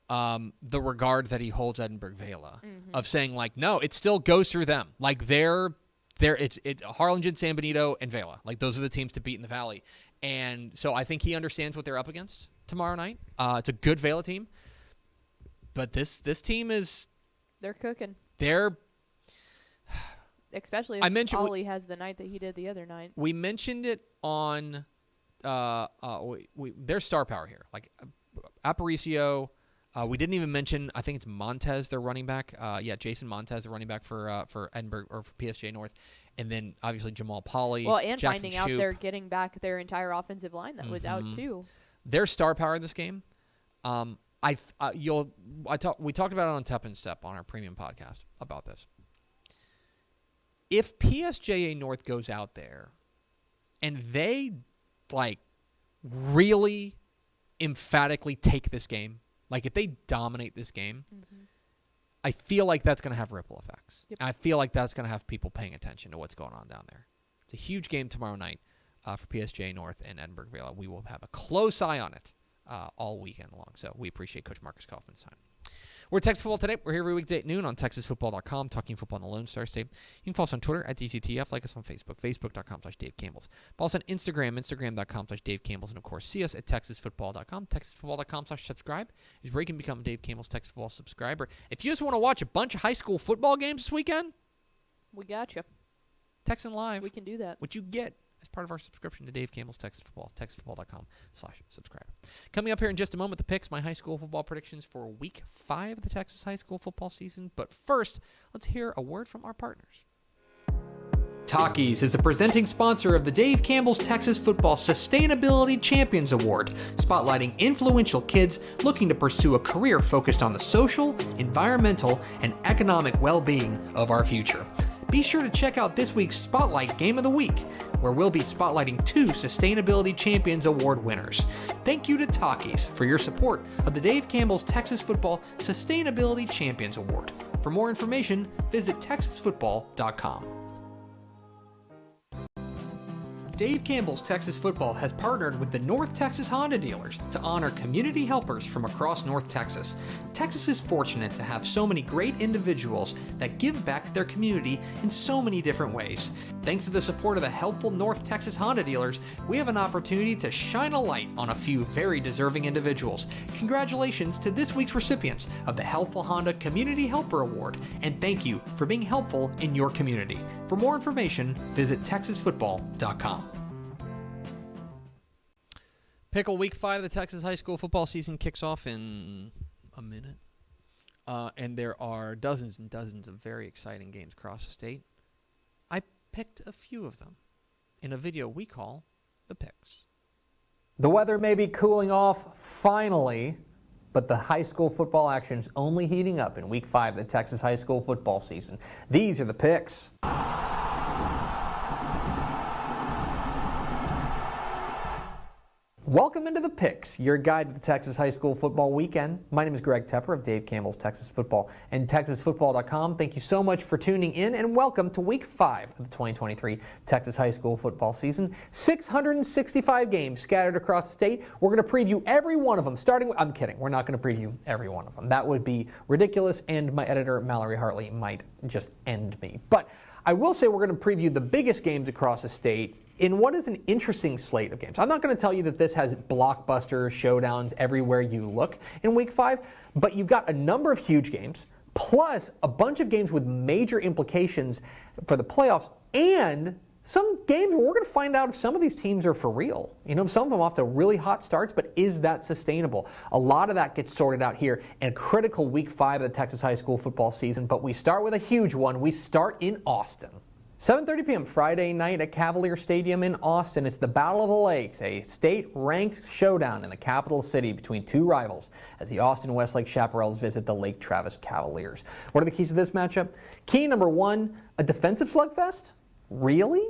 the regard that he holds Edinburgh Vela of saying, like, no, it still goes through them. Like, it's Harlingen, San Benito, and Vela. Like, those are the teams to beat in the Valley. And so I think he understands what they're up against tomorrow night. It's a good Vela team. But this team is... They're cooking. Especially if Ollie has the night that he did the other night. We mentioned it on... there's star power here. Like, Aparicio... we didn't even mention, I think it's Montez, their running back. Jason Montez, the running back for Edinburgh or for PSJ North. And then, obviously, Jamal Pauly. Well, and Jackson finding out Shoup. they're getting back their entire offensive line that was out, too. Their star power in this game. we talked about it on Tep and Step on our premium podcast about this. If PSJA North goes out there and they really emphatically take this game, like if they dominate this game, I feel like that's going to have ripple effects. Yep. I feel like that's going to have people paying attention to what's going on down there. It's a huge game tomorrow night for PSJA North and Edinburgh Vale. We will have a close eye on it all weekend long. So we appreciate Coach Marcus Kauffman's time. We're Texas Football Today. We're here every weekday at noon on TexasFootball.com, talking football in the Lone Star State. You can follow us on Twitter at DCTF, like us on Facebook, Facebook.com/Dave Campbell's. Follow us on Instagram, Instagram.com/Dave Campbell's, and of course, see us at TexasFootball.com. TexasFootball.com/subscribe is where you can become Dave Campbell's Texas Football subscriber. If you just want to watch a bunch of high school football games this weekend, we got you. Texan Live. We can do that. What you get as part of our subscription to Dave Campbell's Texas Football, TexasFootball.com/subscribe. Coming up here in just a moment, the picks, my high school football predictions for Week 5 of the Texas high school football season. But first, let's hear a word from our partners. Takis is the presenting sponsor of the Dave Campbell's Texas Football Sustainability Champions Award, spotlighting influential kids looking to pursue a career focused on the social, environmental, and economic well-being of our future. Be sure to check out this week's Spotlight Game of the Week, where we'll be spotlighting 2 Sustainability Champions Award winners. Thank you to Takis for your support of the Dave Campbell's Texas Football Sustainability Champions Award. For more information, visit TexasFootball.com. Dave Campbell's Texas Football has partnered with the North Texas Honda dealers to honor community helpers from across North Texas. Texas is fortunate to have so many great individuals that give back to their community in so many different ways. Thanks to the support of the helpful North Texas Honda dealers, we have an opportunity to shine a light on a few very deserving individuals. Congratulations to this week's recipients of the Helpful Honda Community Helper Award, and thank you for being helpful in your community. For more information, visit TexasFootball.com. Pickle Week 5 of the Texas high school football season kicks off in a minute. And there are dozens and dozens of very exciting games across the state. I picked a few of them in a video we call The Picks. The weather may be cooling off finally, but the high school football action is only heating up in Week 5 of the Texas high school football season. These are the picks. Welcome into the Picks, your guide to the Texas high school football weekend. My name is Greg Tepper of Dave Campbell's Texas Football and TexasFootball.com. Thank you so much for tuning in, and welcome to Week 5 of the 2023 Texas high school football season. 665 games scattered across the state. We're going to preview every one of them, starting with, I'm kidding, we're not going to preview every one of them. That would be ridiculous, and my editor, Mallory Hartley, might just end me. But I will say we're going to preview the biggest games across the state in what is an interesting slate of games. I'm not going to tell you that this has blockbuster showdowns everywhere you look in Week 5, but you've got a number of huge games, plus a bunch of games with major implications for the playoffs, and some games where we're going to find out if some of these teams are for real. You know, some of them off to really hot starts, but is that sustainable? A lot of that gets sorted out here in a critical Week 5 of the Texas high school football season, but we start with a huge one. We start in Austin. 7:30 p.m. Friday night at Cavalier Stadium in Austin. It's the Battle of the Lakes, a state-ranked showdown in the capital city between 2 rivals as the Austin Westlake Chaparrals visit the Lake Travis Cavaliers. What are the keys to this matchup? Key number 1, a defensive slugfest? Really?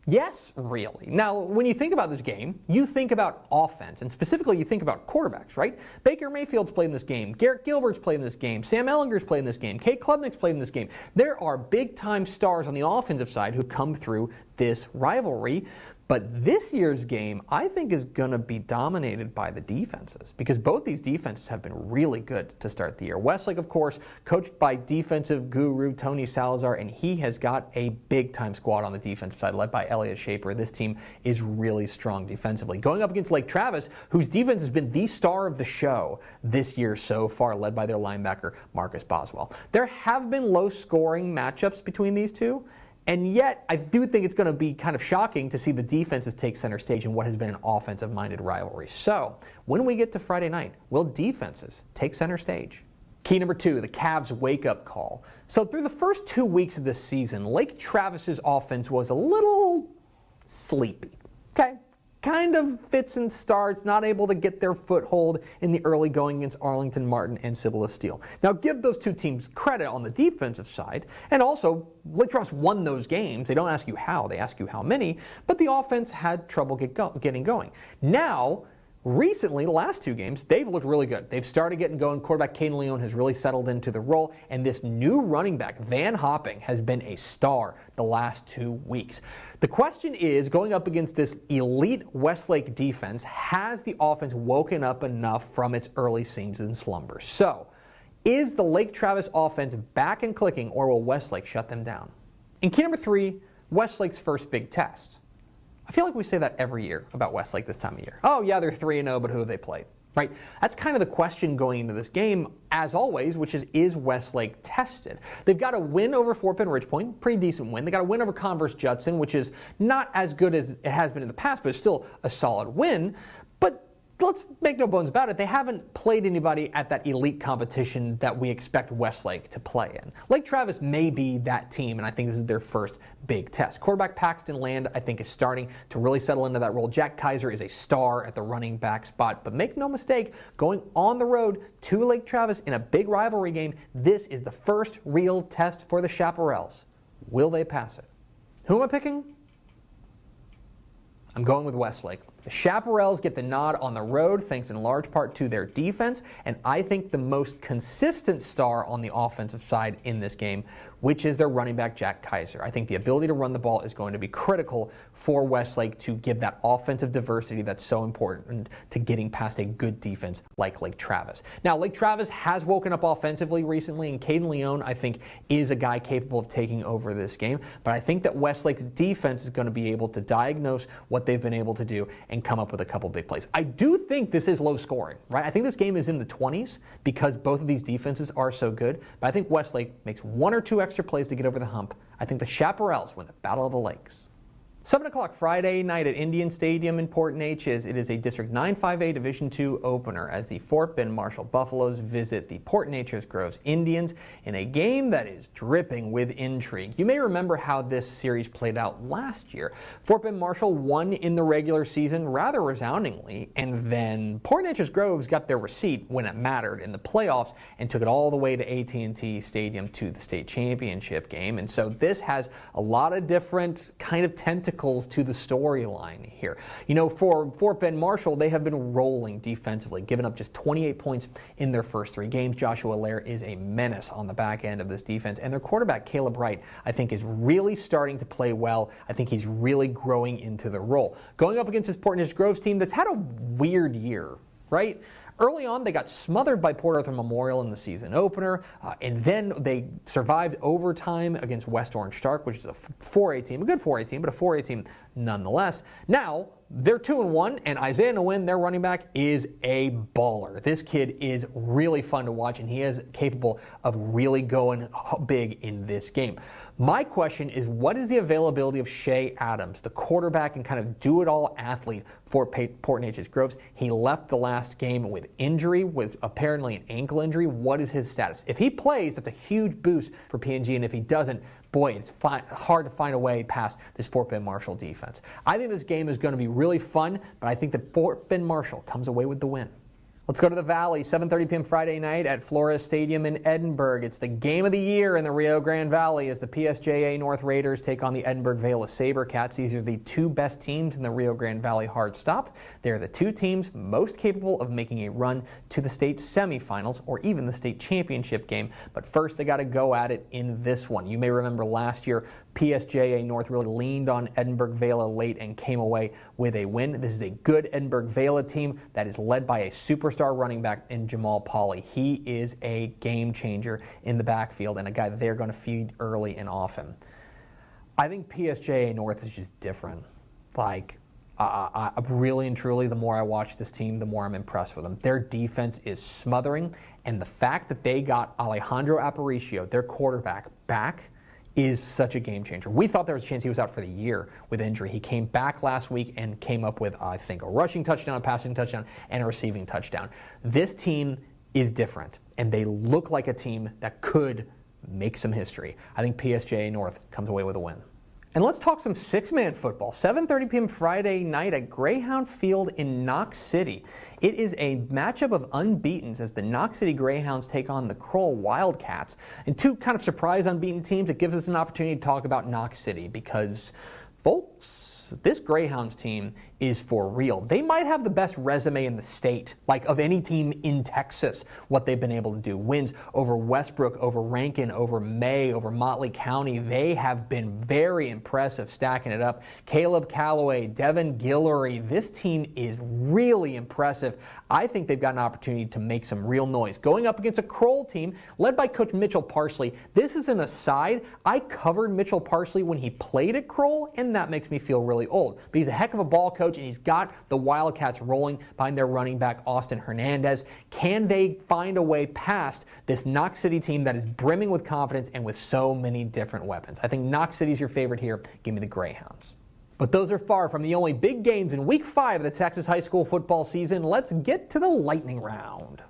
Yes, really. Now, when you think about this game, you think about offense, and specifically you think about quarterbacks, right? Baker Mayfield's played in this game. Garrett Gilbert's played in this game. Sam Ellinger's played in this game. Kate Klubnik's played in this game. There are big-time stars on the offensive side who come through this rivalry. But this year's game, I think, is going to be dominated by the defenses because both these defenses have been really good to start the year. Westlake, of course, coached by defensive guru Tony Salazar, and he has got a big-time squad on the defensive side led by Elliot Shaper. This team is really strong defensively. Going up against Lake Travis, whose defense has been the star of the show this year so far, led by their linebacker, Marcus Boswell. There have been low-scoring matchups between these two, and yet, I do think it's going to be kind of shocking to see the defenses take center stage in what has been an offensive-minded rivalry. So, when we get to Friday night, will defenses take center stage? Key number 2, the Cavs wake-up call. So, through the first 2 weeks of this season, Lake Travis's offense was a little sleepy. Okay? kind of fits and starts, not able to get their foothold in the early going against Arlington Martin and Cibolo Steel. Now, give those two teams credit on the defensive side, and also Lake Travis won those games. They don't ask you how, they ask you how many, but the offense had trouble getting going. Now, recently, the last two games, they've looked really good. They've started getting going. Quarterback Caden Leon has really settled into the role, and this new running back, Van Hopping, has been a star the last 2 weeks. The question is, going up against this elite Westlake defense, has the offense woken up enough from its early season slumber? So, is the Lake Travis offense back and clicking, or will Westlake shut them down? In key number 3, Westlake's first big test. I feel like we say that every year about Westlake this time of year. Oh yeah, they're 3-0, but who have they played? Right? That's kind of the question going into this game, as always, which is Westlake tested? They've got a win over Fort Bend Ridgepoint, pretty decent win. They got a win over Converse Judson, which is not as good as it has been in the past, but it's still a solid win. But let's make no bones about it, they haven't played anybody at that elite competition that we expect Westlake to play in. Lake Travis may be that team, and I think this is their first big test. Quarterback Paxton Land, I think, is starting to really settle into that role. Jack Kaiser is a star at the running back spot, but make no mistake, going on the road to Lake Travis in a big rivalry game, this is the first real test for the Chaparrals. Will they pass it? Who am I picking? I'm going with Westlake. The Chaparrals get the nod on the road thanks in large part to their defense, and I think the most consistent star on the offensive side in this game, which is their running back Jack Kaiser. I think the ability to run the ball is going to be critical for Westlake to give that offensive diversity that's so important to getting past a good defense like Lake Travis. Now, Lake Travis has woken up offensively recently, and Caden Leon, I think, is a guy capable of taking over this game, but I think that Westlake's defense is going to be able to diagnose what they've been able to do and come up with a couple big plays. I do think this is low scoring, right? I think this game is in the 20s because both of these defenses are so good, but I think Westlake makes 1 or 2 extra plays to get over the hump. I think the Chaparrals win the Battle of the Lakes. 7 o'clock Friday night at Indian Stadium in Port Neches. It is a District 9-5A Division II opener as the Fort Bend Marshall Buffaloes visit the Port Neches Groves Indians in a game that is dripping with intrigue. You may remember how this series played out last year. Fort Bend Marshall won in the regular season rather resoundingly, and then Port Neches Groves got their receipt when it mattered in the playoffs and took it all the way to AT&T Stadium to the state championship game. And so this has a lot of different kind of tentacles to the storyline here. You know, for Fort Bend Marshall, they have been rolling defensively, giving up just 28 points in their first 3 games. Joshua Lair is a menace on the back end of this defense, and their quarterback, Caleb Wright, I think is really starting to play well. I think he's really growing into the role. Going up against this Port Neches Groves team that's had a weird year, right? Early on, they got smothered by Port Arthur Memorial in the season opener, and then they survived overtime against West Orange Stark, which is a 4A team, a good 4A team, but a 4A team nonetheless. Now, they're 2-1, and Isaiah Nguyen, their running back, is a baller. This kid is really fun to watch, and he is capable of really going big in this game. My question is, what is the availability of Shea Adams, the quarterback and kind of do-it-all athlete for Port Neches Groves? He left the last game with injury, with apparently an ankle injury. What is his status? If he plays, that's a huge boost for PNG, and if he doesn't, boy, it's hard to find a way past this Fort Bend Marshall defense. I think this game is going to be really fun, but I think that Fort Bend Marshall comes away with the win. Let's go to the Valley, 7:30 p.m. Friday night at Flores Stadium in Edinburgh. It's the game of the year in the Rio Grande Valley as the PSJA North Raiders take on the Edinburgh Vale SaberCats. These are the 2 best teams in the Rio Grande Valley hard stop. They're the 2 teams most capable of making a run to the state semifinals or even the state championship game. But first, they got to go at it in this one. You may remember last year, PSJA North really leaned on Edinburgh Vale late and came away with a win. This is a good Edinburgh Vale team that is led by a superstar running back in Jamal Pauly. He is a game changer in the backfield and a guy that they're going to feed early and often. I think PSJA North is just different. Like, really and truly, the more I watch this team, the more I'm impressed with them. Their defense is smothering, and the fact that they got Alejandro Aparicio, their quarterback, back is such a game changer. We thought there was a chance he was out for the year with injury. He came back last week and came up with, I think, a rushing touchdown, a passing touchdown, and a receiving touchdown. This team is different, and they look like a team that could make some history. I think PSJA North comes away with a win. And let's talk some six-man football. 7:30 p.m. Friday night at Greyhound Field in Knox City. It is a matchup of unbeatens as the Knox City Greyhounds take on the Kroll Wildcats. And two kind of surprise unbeaten teams. It gives us an opportunity to talk about Knox City because, folks, this Greyhounds team is for real. They might have the best resume in the state, like of any team in Texas, what they've been able to do. Wins over Westbrook, over Rankin, over May, over Motley County. They have been very impressive, stacking it up. Caleb Calloway, Devin Guillory, this team is really impressive. I think they've got an opportunity to make some real noise. Going up against a Kroll team led by Coach Mitchell Parsley. This is an aside. I covered Mitchell Parsley when he played at Kroll, and that makes me feel really old. But he's a heck of a ball coach, and he's got the Wildcats rolling behind their running back, Austin Hernandez. Can they find a way past this Knox City team that is brimming with confidence and with so many different weapons? I think Knox City's your favorite here. Give me the Greyhounds. But those are far from the only big games in Week 5 of the Texas high school football season. Let's get to the lightning round.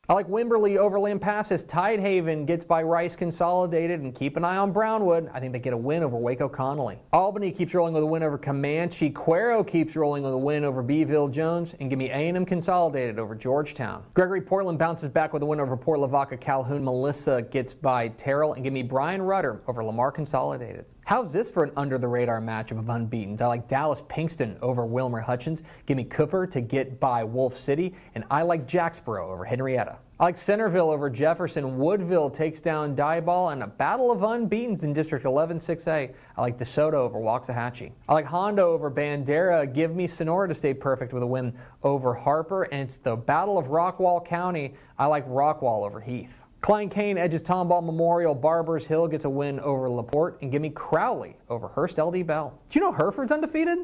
I like Wimberley over Lampasas. Tidehaven gets by Rice Consolidated, and keep an eye on Brownwood. I think they get a win over Waco Connolly. Albany keeps rolling with a win over Comanche. Cuero keeps rolling with a win over Beeville Jones, and give me A&M Consolidated over Georgetown. Gregory Portland bounces back with a win over Port Lavaca Calhoun. Melissa gets by Terrell, and give me Brian Rudder over Lamar Consolidated. How's this for an under-the-radar matchup of unbeatens? I like Dallas Pinkston over Wilmer Hutchins. Give me Cooper to get by Wolf City. And I like Jacksboro over Henrietta. I like Centerville over Jefferson. Woodville takes down Dieball. And a battle of unbeatens in District 11 6A. I like DeSoto over Waxahachie. I like Hondo over Bandera. Give me Sonora to stay perfect with a win over Harper. And it's the Battle of Rockwall County. I like Rockwall over Heath. Klein Kane edges Tomball Memorial. Barbers Hill gets a win over LaPorte. And give me Crowley over Hearst LD Bell. Do you know Hereford's undefeated?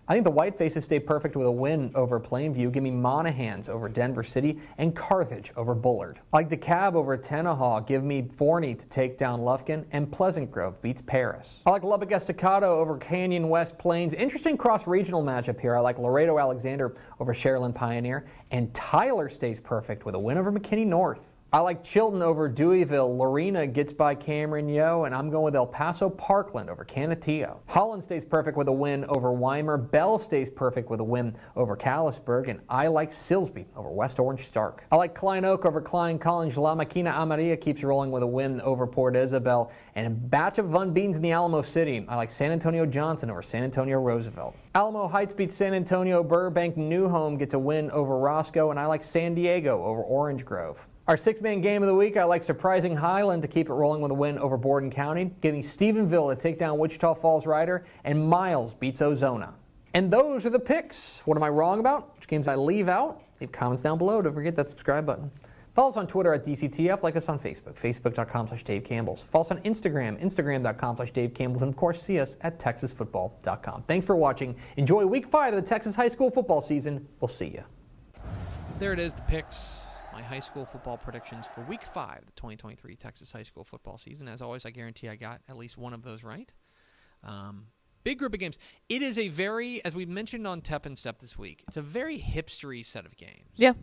I think the Whitefaces stay perfect with a win over Plainview. Give me Monahans over Denver City and Carthage over Bullard. I like DeKalb over Tenaha. Give me Forney to take down Lufkin, and Pleasant Grove beats Paris. I like Lubbock Estacado over Canyon West Plains. Interesting cross-regional matchup here. I like Laredo Alexander over Sherilyn Pioneer, and Tyler stays perfect with a win over McKinney North. I like Chilton over Deweyville. Lorena gets by Cameron Yo, and I'm going with El Paso Parkland over Canutillo. Holland stays perfect with a win over Weimer. Bell stays perfect with a win over Callisburg, and I like Silsby over West Orange Stark. I like Klein Oak over Klein College. La Maquina Amarilla keeps rolling with a win over Port Isabel, and a batch of unbeatens in the Alamo City. I like San Antonio Johnson over San Antonio Roosevelt. Alamo Heights beats San Antonio. Burbank New Home gets a win over Roscoe, and I like San Diego over Orange Grove. Our six-man game of the week, I like Surprising Highland to keep it rolling with a win over Borden County. Give me Stephenville to take down Wichita Falls Rider, and Miles beats Ozona. And those are the picks. What am I wrong about? Which games I leave out? Leave comments down below. Don't forget that subscribe button. Follow us on Twitter at DCTF. Like us on Facebook, facebook.com/Dave Campbell's. Follow us on Instagram, instagram.com/Dave Campbell's. And of course, see us at texasfootball.com. Thanks for watching. Enjoy Week 5 of the Texas high school football season. We'll see you. There it is, the picks. My high school football predictions for Week 5 of the 2023 Texas high school football season. As always, I guarantee I got at least one of those right. Big group of games. It is a very, as we mentioned on Tep and Step this week, it's a very hipstery set of games. Yeah.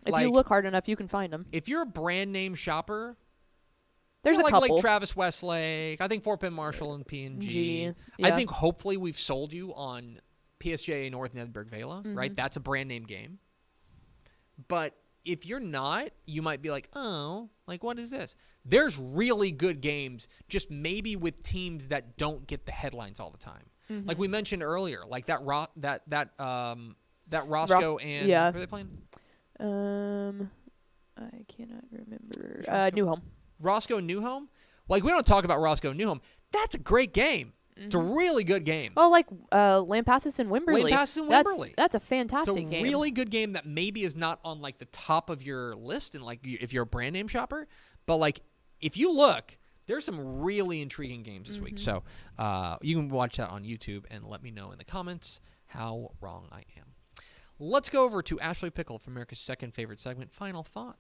If Like, you look hard enough, you can find them. If you're a brand name shopper, There's a like couple. Lake Travis Westlake, I think Fort Penn Marshall and P&G. Yeah. I think hopefully we've sold you on PSJA North and Edinburgh Vela, Mm-hmm. right? That's a brand name game. But if you're not, you might be like, oh, like what is this? There's really good games, just maybe with teams that don't get the headlines all the time. Mm-hmm. Like we mentioned earlier, like that Roscoe and yeah. who are they playing? I cannot remember. New Home. Roscoe and New Home? Like we don't talk about Roscoe and New Home. That's a great game. It's a really good game. Well, like Lampasas and Wimberley. Lampasas and Wimberley. That's a fantastic It's a game. really good game that maybe is not on like the top of your list, and like if you're a brand name shopper, but like if you look, there's some really intriguing games this week. So you can watch that on YouTube and let me know in the comments how wrong I am. Let's go over to Ashley Pickle for America's second favorite segment. Final thoughts.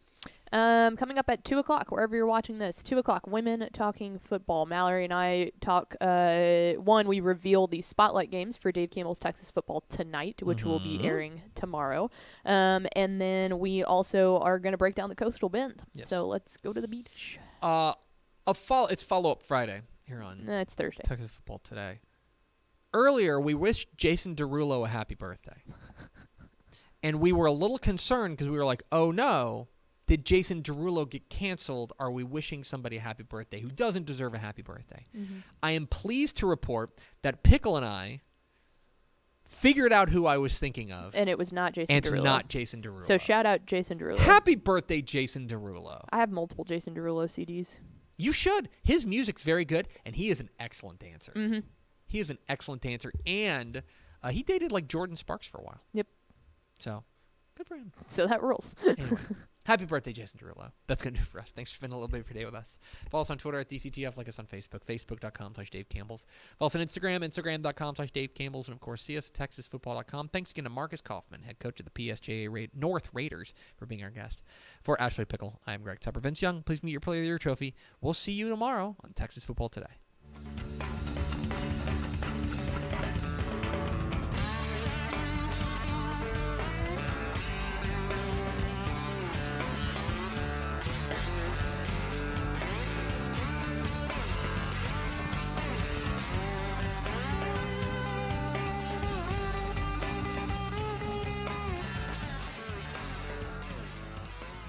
Coming up at 2 o'clock, wherever you're watching this, 2 o'clock, Women Talking Football. Mallory and I talk, we reveal the spotlight games for Dave Campbell's Texas Football tonight, which will be airing tomorrow. And then we also are going to break down the Coastal Bend. Yes. So let's go to the beach. It's follow-up Friday here on It's Thursday. Texas Football Today. Earlier, we wished Jason Derulo a happy birthday. And we were a little concerned because we were like, oh no, did Jason Derulo get canceled? Are we wishing somebody a happy birthday who doesn't deserve a happy birthday? I am pleased to report that Pickle and I figured out who I was thinking of. And it was not Jason and Derulo. it's not Jason Derulo. So shout out Jason Derulo. Happy birthday, Jason Derulo. I have multiple Jason Derulo CDs. You should. His music's very good, and he is an excellent dancer. Mm-hmm. He is an excellent dancer, and he dated like Jordan Sparks for a while. Yep. So, good for him. So that rules. Anyway, happy birthday, Jason Derulo. That's going to do it for us. Thanks for spending a little bit of your day with us. Follow us on Twitter at DCTF. Like us on Facebook, facebook.com/Dave Campbell's. Follow us on Instagram, instagram.com/Dave Campbell's. And, of course, see us at TexasFootball.com. Thanks again to Marcus Kauffman, head coach of the PSJA North Raiders, for being our guest. For Ashley Pickle, I am Greg Tepper. Vince Young, please meet your Player of the Year trophy. We'll see you tomorrow on Texas Football Today.